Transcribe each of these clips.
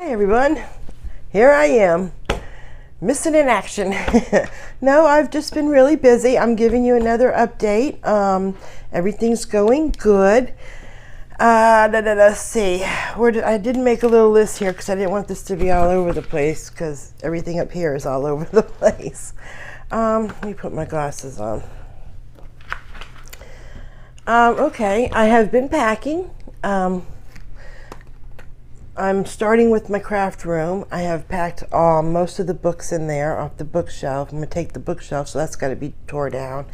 Hi everyone, here I am, missing in action. No, I've just been really busy. I'm giving you another update. Everything's going good. Let's see, I didn't make a little list here because I didn't want this to be all over the place because everything up here is all over the place. Let me put my glasses on. Okay, I have been packing. I'm starting with my craft room. I have packed most of the books in there off the bookshelf. I'm going to take the bookshelf, so that's got to be tore down.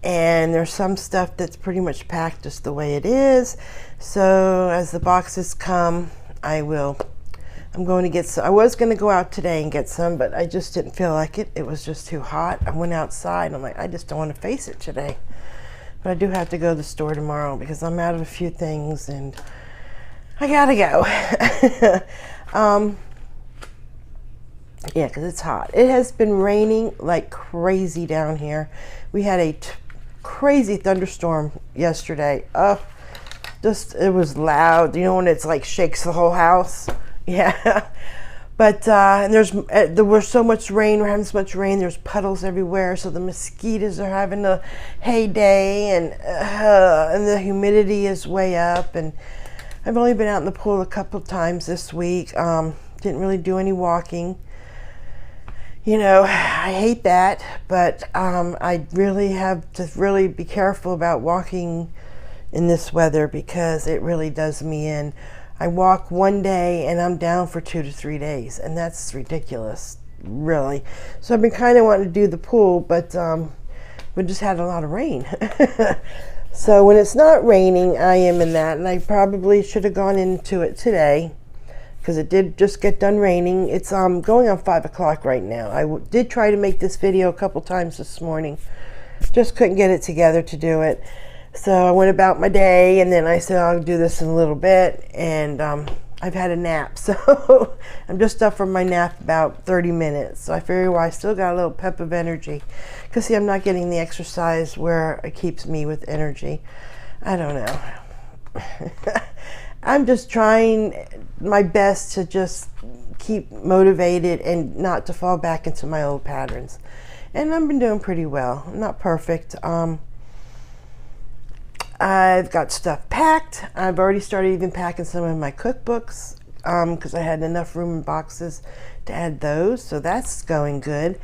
And there's some stuff that's pretty much packed just the way it is. So as the boxes come, I'm going to get some. I was going to go out today and get some, but I just didn't feel like it. It was just too hot. I went outside and I'm like, I just don't want to face it today. But I do have to go to the store tomorrow because I'm out of a few things and I gotta go. Yeah, because it's hot. It has been raining like crazy down here. We had a crazy thunderstorm yesterday. It was loud. You know when it's like shakes the whole house? Yeah. But and there was so much rain. We're having so much rain. There's puddles everywhere. So the mosquitoes are having a heyday, and the humidity is way up. And I've only been out in the pool a couple of times this week. Didn't really do any walking. You know, I hate that, but I really have to really be careful about walking in this weather because it really does me in. I walk one day and I'm down for 2 to 3 days, and that's ridiculous, really. So I've been kind of wanting to do the pool, but we just had a lot of rain. So when it's not raining, I am in that, and I probably should have gone into it today because it did just get done raining. It's going on 5 o'clock right now. I did try to make this video a couple times this morning. Just couldn't get it together to do it. So I went about my day, and then I said I'll do this in a little bit, and I've had a nap. So I'm just up from my nap about 30 minutes. So I figure, well, I still got a little pep of energy. Because see, I'm not getting the exercise where it keeps me with energy. I don't know. I'm just trying my best to just keep motivated and not to fall back into my old patterns. And I've been doing pretty well. I'm not perfect. I've got stuff packed. I've already started even packing some of my cookbooks because I had enough room in boxes to add those. So that's going good.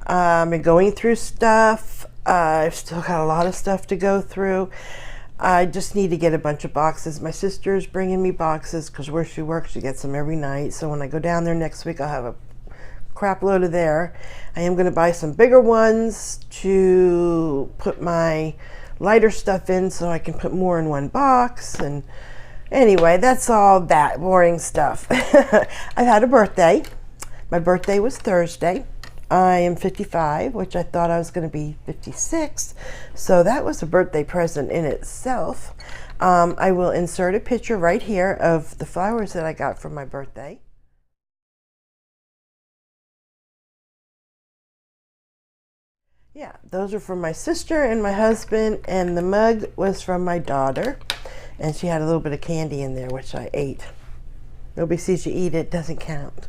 I've been going through stuff. I've still got a lot of stuff to go through. I just need to get a bunch of boxes. My sister's bringing me boxes because where she works, she gets them every night. So when I go down there next week, I'll have a crap load of there. I am going to buy some bigger ones to put my lighter stuff in so I can put more in one box. And anyway, that's all that boring stuff. I've had a birthday. My birthday was Thursday. I am 55, which I thought I was going to be 56. So that was a birthday present in itself. I will insert a picture right here of the flowers that I got for my birthday. Yeah, those are from my sister and my husband, and the mug was from my daughter. And she had a little bit of candy in there, which I ate. Nobody sees you eat it, doesn't count.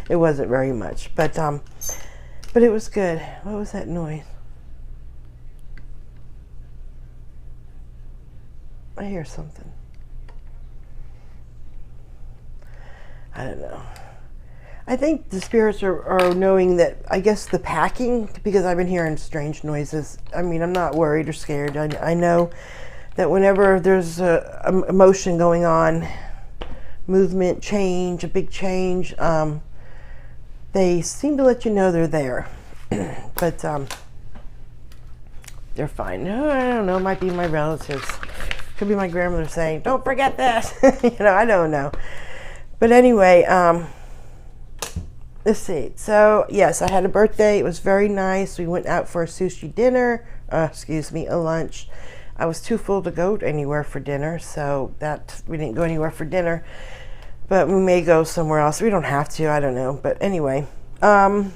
It wasn't very much, but it was good. What was that noise? I hear something. I don't know. I think the spirits are knowing that, I guess the packing, because I've been hearing strange noises. I mean, I'm not worried or scared. I know that whenever there's a emotion going on, movement, change, a big change, they seem to let you know they're there. But they're fine. No, I don't know. It might be my relatives. Could be my grandmother saying, "Don't forget this." You know, I don't know. But anyway, let's see. So yes, I had a birthday. It was very nice. We went out for a sushi dinner. A lunch. I was too full to go anywhere for dinner, so that we didn't go anywhere for dinner. But we may go somewhere else. We don't have to. I don't know. But anyway, I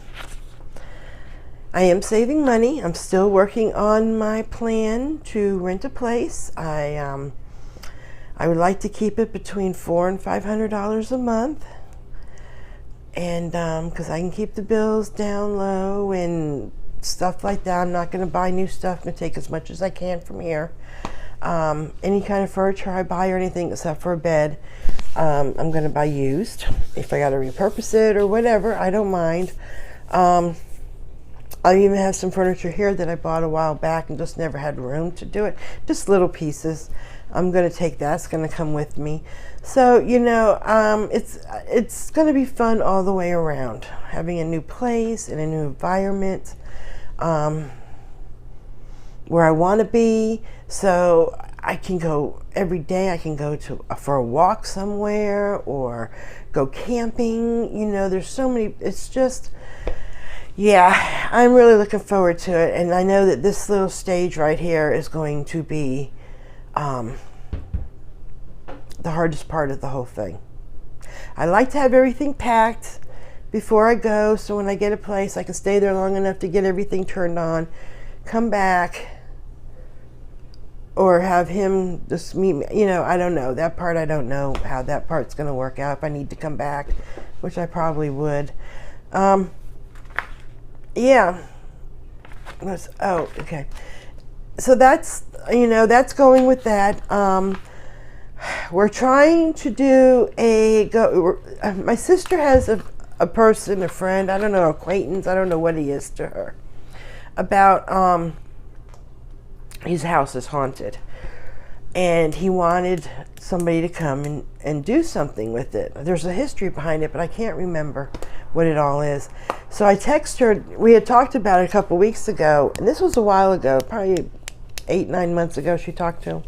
am saving money. I'm still working on my plan to rent a place. I would like to keep it between $400 and $500 a month, and because I can keep the bills down low and stuff like that. I'm not going to buy new stuff. I'm going to take as much as I can from here. Any kind of furniture I buy or anything except for a bed, I'm going to buy used. If I got to repurpose it or whatever, I don't mind. I even have some furniture here that I bought a while back and just never had room to do it. Just little pieces. I'm going to take that. It's going to come with me. So, you know, it's going to be fun all the way around. Having a new place and a new environment where I want to be. So I can go every day. I can go for a walk somewhere or go camping. You know, there's so many. It's just, yeah, I'm really looking forward to it. And I know that this little stage right here is going to be the hardest part of the whole thing. I like to have everything packed before I go, so when I get a place, I can stay there long enough to get everything turned on, come back, or have him just meet me. You know, I don't know. That part, I don't know how that part's going to work out if I need to come back, which I probably would. Yeah. Oh, okay. So that's, you know, that's going with that. We're trying to do my sister has a person, a friend, I don't know, acquaintance, I don't know what he is to her, about his house is haunted, and he wanted somebody to come and do something with it. There's a history behind it, but I can't remember what it all is. So I texted her. We had talked about it a couple weeks ago, and this was a while ago, probably 8-9 months ago she talked to him.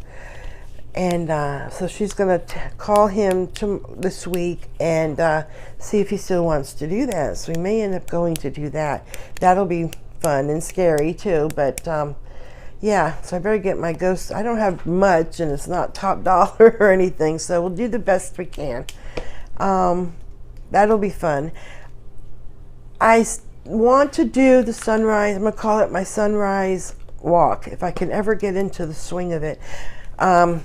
And so she's going to call him this week and see if he still wants to do that. So we may end up going to do that. That'll be fun and scary too. But yeah, so I better get my ghost. I don't have much, and it's not top dollar or anything. So we'll do the best we can. That'll be fun. I want to do the sunrise. I'm going to call it my sunrise walk, if I can ever get into the swing of it. And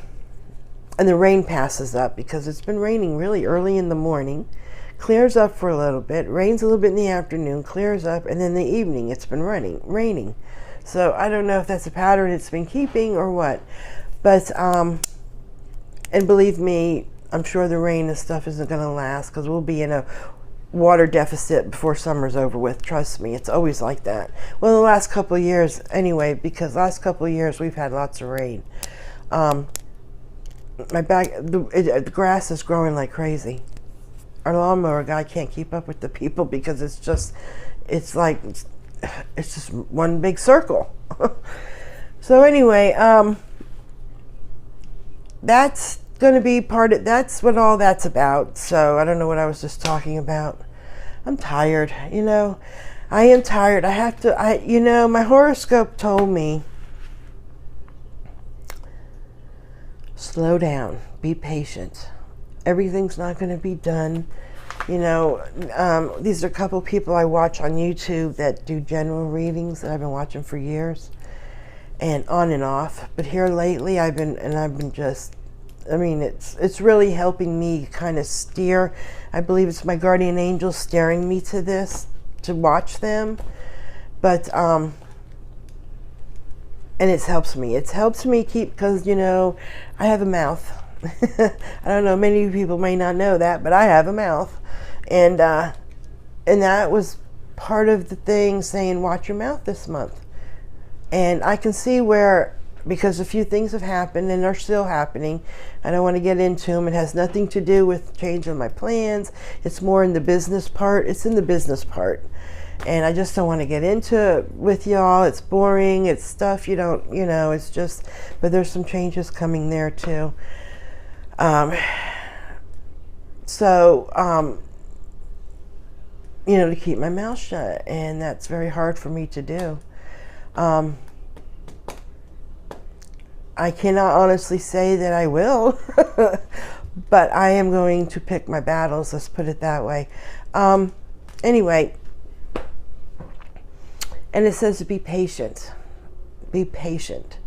the rain passes up, because it's been raining really early in the morning, clears up for a little bit, rains a little bit in the afternoon, clears up, and then in the evening it's been raining. So I don't know if that's a pattern it's been keeping or what. But, and believe me, I'm sure the rain and stuff isn't going to last, because we'll be in a water deficit before summer's over with. Trust me, it's always like that. Well, the last couple of years anyway, because last couple of years we've had lots of rain. The grass is growing like crazy. Our lawnmower guy can't keep up with the people, because it's just one big circle. So anyway, that's going to be that's what all that's about. So I don't know what I was just talking about. I'm tired, you know. I am tired. You know, my horoscope told me, slow down, be patient. Everything's not going to be done. You know, these are a couple people I watch on YouTube that do general readings that I've been watching for years, and on and off. But here lately, I've been just, I mean, it's really helping me kind of steer. I believe it's my guardian angel steering me to this, to watch them. But and it helps me. It helps me keep, because, you know, I have a mouth. I don't know, many people may not know that, but I have a mouth. And that was part of the thing, saying, watch your mouth this month. And I can see where, because a few things have happened and are still happening. I don't want to get into them. It has nothing to do with changing my plans. It's more in the business part. It's in the business part. And I just don't want to get into it with y'all. It's boring. It's stuff you don't, you know, it's just, but there's some changes coming there too. You know, to keep my mouth shut, and that's very hard for me to do. I cannot honestly say that I will, but I am going to pick my battles, let's put it that way. Anyway, and it says to be patient. Be patient.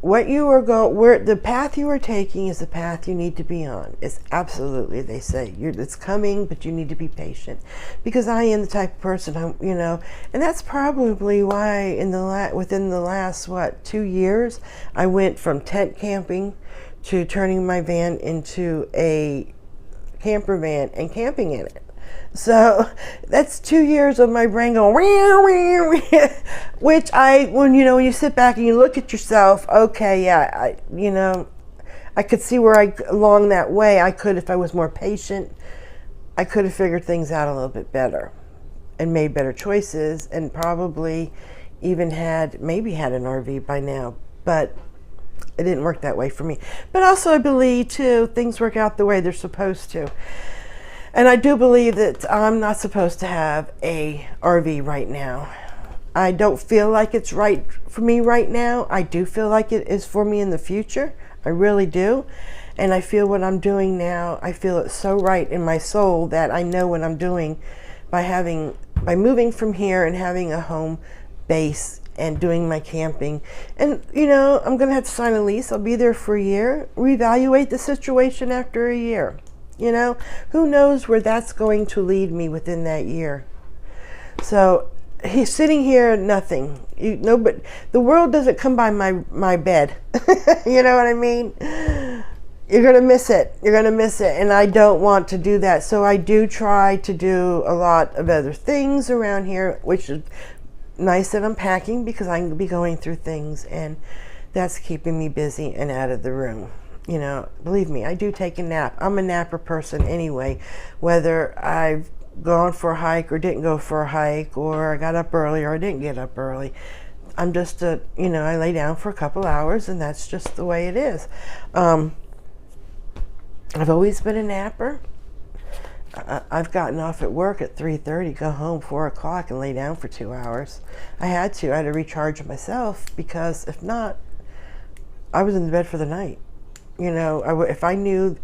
what you are going, where the path you are taking is the path you need to be on. It's absolutely, they say, it's coming, but you need to be patient. Because I am the type of person, and that's probably why within the last, 2 years, I went from tent camping to turning my van into a camper van and camping in it. So that's 2 years of my brain going, which when you sit back and you look at yourself, okay, yeah, I could see where along that way, I could, if I was more patient, I could have figured things out a little bit better and made better choices, and probably even maybe had an RV by now, but it didn't work that way for me. But also I believe too, things work out the way they're supposed to. And I do believe that I'm not supposed to have a RV right now. I don't feel like it's right for me right now. I do feel like it is for me in the future. I really do. And I feel what I'm doing now, I feel it so right in my soul that I know what I'm doing by moving from here and having a home base and doing my camping. And, I'm going to have to sign a lease. I'll be there for a year, reevaluate the situation after a year. Who knows where that's going to lead me within that year. So he's sitting here, nothing. But the world doesn't come by my bed. You know what I mean? You're going to miss it. You're going to miss it. And I don't want to do that. So I do try to do a lot of other things around here, which is nice that I'm packing, because I'm going to be going through things, and that's keeping me busy and out of the room. Believe me, I do take a nap. I'm a napper person anyway, whether I've gone for a hike or didn't go for a hike, or I got up early or I didn't get up early. I'm just I lay down for a couple hours, and that's just the way it is. I've always been a napper. I've gotten off at work at 3:30, go home 4 o'clock, and lay down for 2 hours. I had to recharge myself, because if not, I was in the bed for the night. If I knew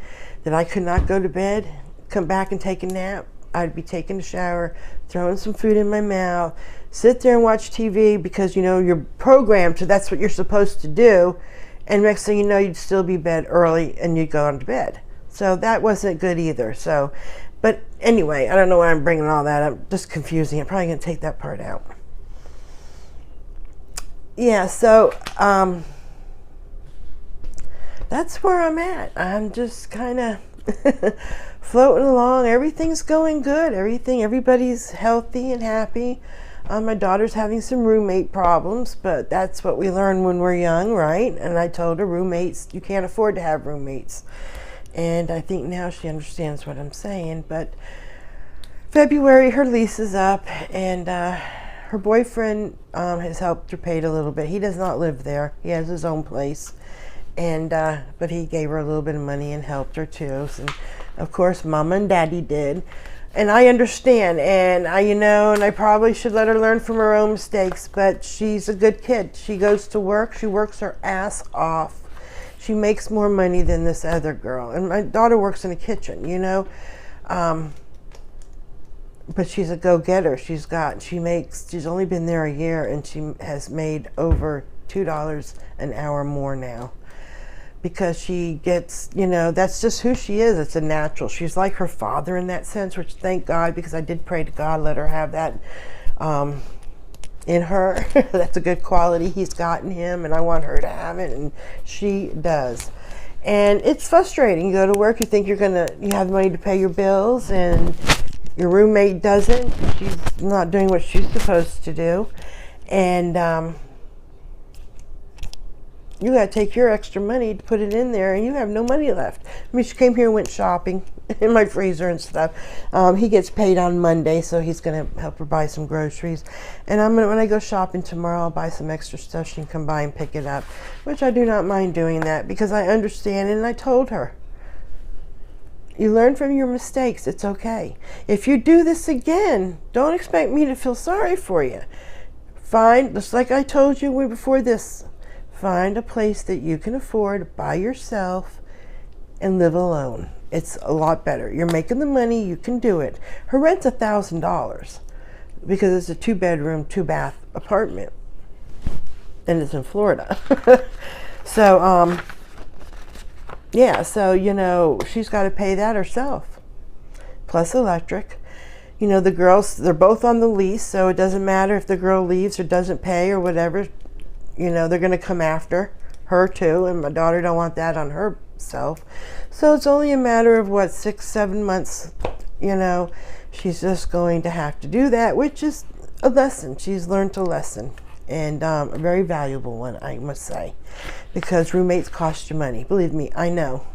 that I could not go to bed, come back and take a nap, I'd be taking a shower, throwing some food in my mouth, sit there and watch TV, because you're programmed to, that's what you're supposed to do, and next thing you know, you'd still be in bed early and you'd go on to bed. So that wasn't good either. So, but anyway, I don't know why I'm bringing all that up. Just confusing. I'm probably going to take that part out. Yeah, so that's where I'm at. I'm just kind of floating along. Everything's going good. Everybody's healthy and happy. My daughter's having some roommate problems, but that's what we learn when we're young, right? And I told her, roommates, you can't afford to have roommates. And I think now she understands what I'm saying. But February, her lease is up, and her boyfriend has helped her pay it a little bit. He does not live there. He has his own place. And but he gave her a little bit of money and helped her too. And of course, Mama and Daddy did. And I understand, and I probably should let her learn from her own mistakes, but she's a good kid. She goes to work. She works her ass off. She makes more money than this other girl. And my daughter works in the kitchen, but she's a go-getter. She's only been there a year, and she has made over $2 an hour more now. Because she gets, that's just who she is. It's a natural. She's like her father in that sense, which thank God, because I did pray to God, let her have that in her. That's a good quality he's got in him, and I want her to have it, and she does. And it's frustrating. You go to work, you think you have money to pay your bills, and your roommate doesn't. She's not doing what she's supposed to do. And you got to take your extra money to put it in there, and you have no money left. I mean, she came here and went shopping in my freezer and stuff. He gets paid on Monday, so he's going to help her buy some groceries. And when I go shopping tomorrow, I'll buy some extra stuff. She can come by and pick it up, which I do not mind doing that, because I understand, and I told her, you learn from your mistakes. It's okay. If you do this again, don't expect me to feel sorry for you. Just like I told you before this, find a place that you can afford by yourself and live alone. It's a lot better. You're making the money, you can do it. Her rent's $1,000 because it's a 2-bedroom, 2-bath apartment. And it's in Florida. So, yeah, so, you know, she's got to pay that herself, plus electric. You know, the girls, they're both on the lease, so it doesn't matter if the girl leaves or doesn't pay or whatever. You know, they're going to come after her too, and my daughter don't want that on herself. So it's only a matter of, what, 6-7 months, you know, she's just going to have to do that, which is a lesson. She's learned a lesson, and a very valuable one, I must say, because roommates cost you money. Believe me, I know.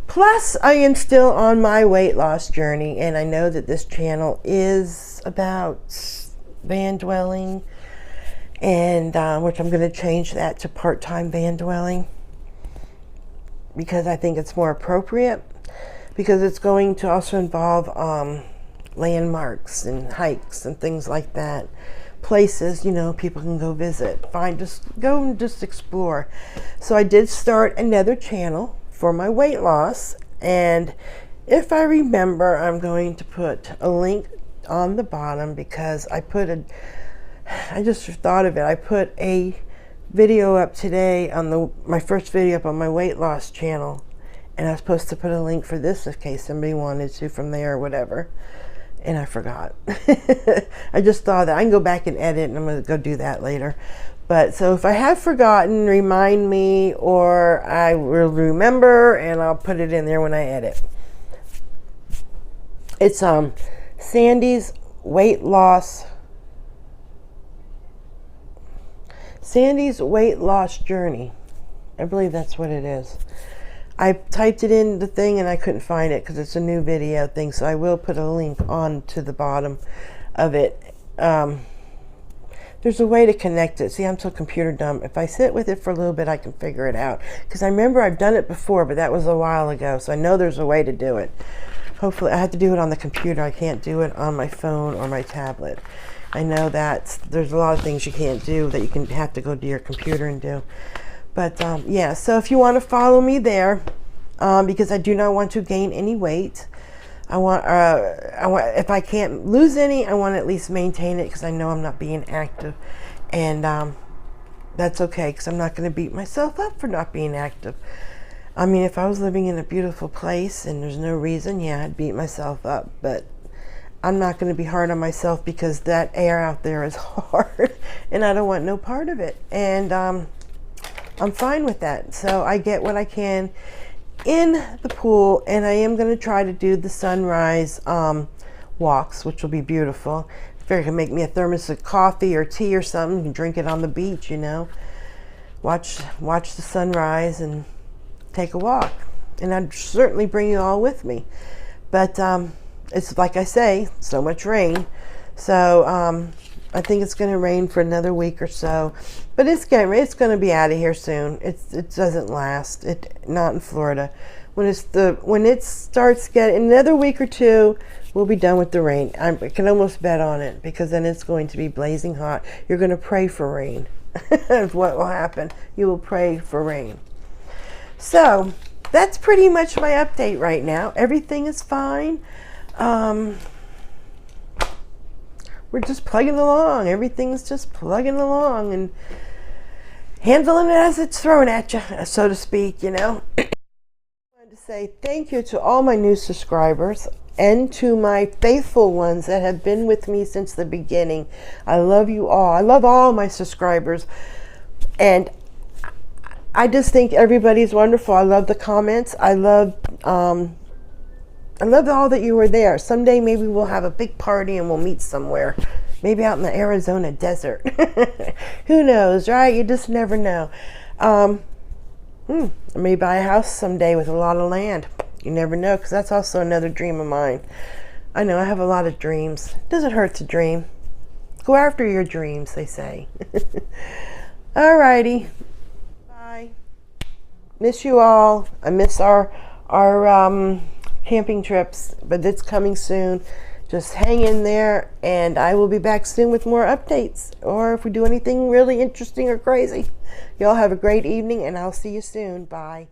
Plus, I am still on my weight loss journey, and I know that this channel is about van dwelling, and which I'm going to change that to part-time van dwelling, because I think it's more appropriate, because it's going to also involve landmarks and hikes and things like that. Places, you know, people can go visit, go and just explore. So I did start another channel for my weight loss, and if I remember, I'm going to put a link on the bottom, because I just thought of it. I put a video up today on my first video up on my weight loss channel, and I was supposed to put a link for this in case somebody wanted to from there or whatever, and I forgot. I just thought that I can go back and edit, and I'm going to go do that later. But so if I have forgotten, remind me, or I will remember, and I'll put it in there when I edit. It's Sandy's weight loss journey. I believe that's what it is. I typed it in the thing and I couldn't find it because it's a new video thing, so I will put a link on to the bottom of it. There's a way to connect it. See, I'm so computer dumb. If I sit with it for a little bit, I can figure it out, because I remember I've done it before, but that was a while ago, so I know there's a way to do it. Hopefully, I have to do it on the computer. I can't do it on my phone or my tablet. I know that there's a lot of things you can't do that you have to go to your computer and do. But yeah, so if you want to follow me there, because I do not want to gain any weight. I want if I can't lose any, I want to at least maintain it, because I know I'm not being active, and that's okay, because I'm not going to beat myself up for not being active. I mean, if I was living in a beautiful place and there's no reason, yeah, I'd beat myself up, but I'm not going to be hard on myself, because that air out there is hard, and I don't want no part of it, and I'm fine with that. So I get what I can in the pool, and I am going to try to do the sunrise walks, which will be beautiful. If I can make me a thermos of coffee or tea or something and drink it on the beach, you know, watch the sunrise and take a walk, and I'd certainly bring you all with me. But it's like I say, so much rain, so I think it's going to rain for another week or so, but it's going to be out of here soon. It doesn't last. Not in Florida. When it starts getting another week or two, we'll be done with the rain. I can almost bet on it, because then it's going to be blazing hot. You're going to pray for rain. That's what will happen. You will pray for rain. So that's pretty much my update right now. Everything is fine. We're just plugging along. Everything's just plugging along and handling it as it's thrown at you, so to speak, you know. I wanted to say thank you to all my new subscribers and to my faithful ones that have been with me since the beginning. I love you all. I love all my subscribers, and I just think everybody's wonderful. I love the comments. I love all that you were there. Someday maybe we'll have a big party and we'll meet somewhere. Maybe out in the Arizona desert. Who knows, right? You just never know. I may buy a house someday with a lot of land. You never know, because that's also another dream of mine. I know I have a lot of dreams. It doesn't hurt to dream. Go after your dreams, they say. Alrighty. Bye. Miss you all. I miss our camping trips, but it's coming soon. Just hang in there, and I will be back soon with more updates, or if we do anything really interesting or crazy. Y'all have a great evening, and I'll see you soon. Bye.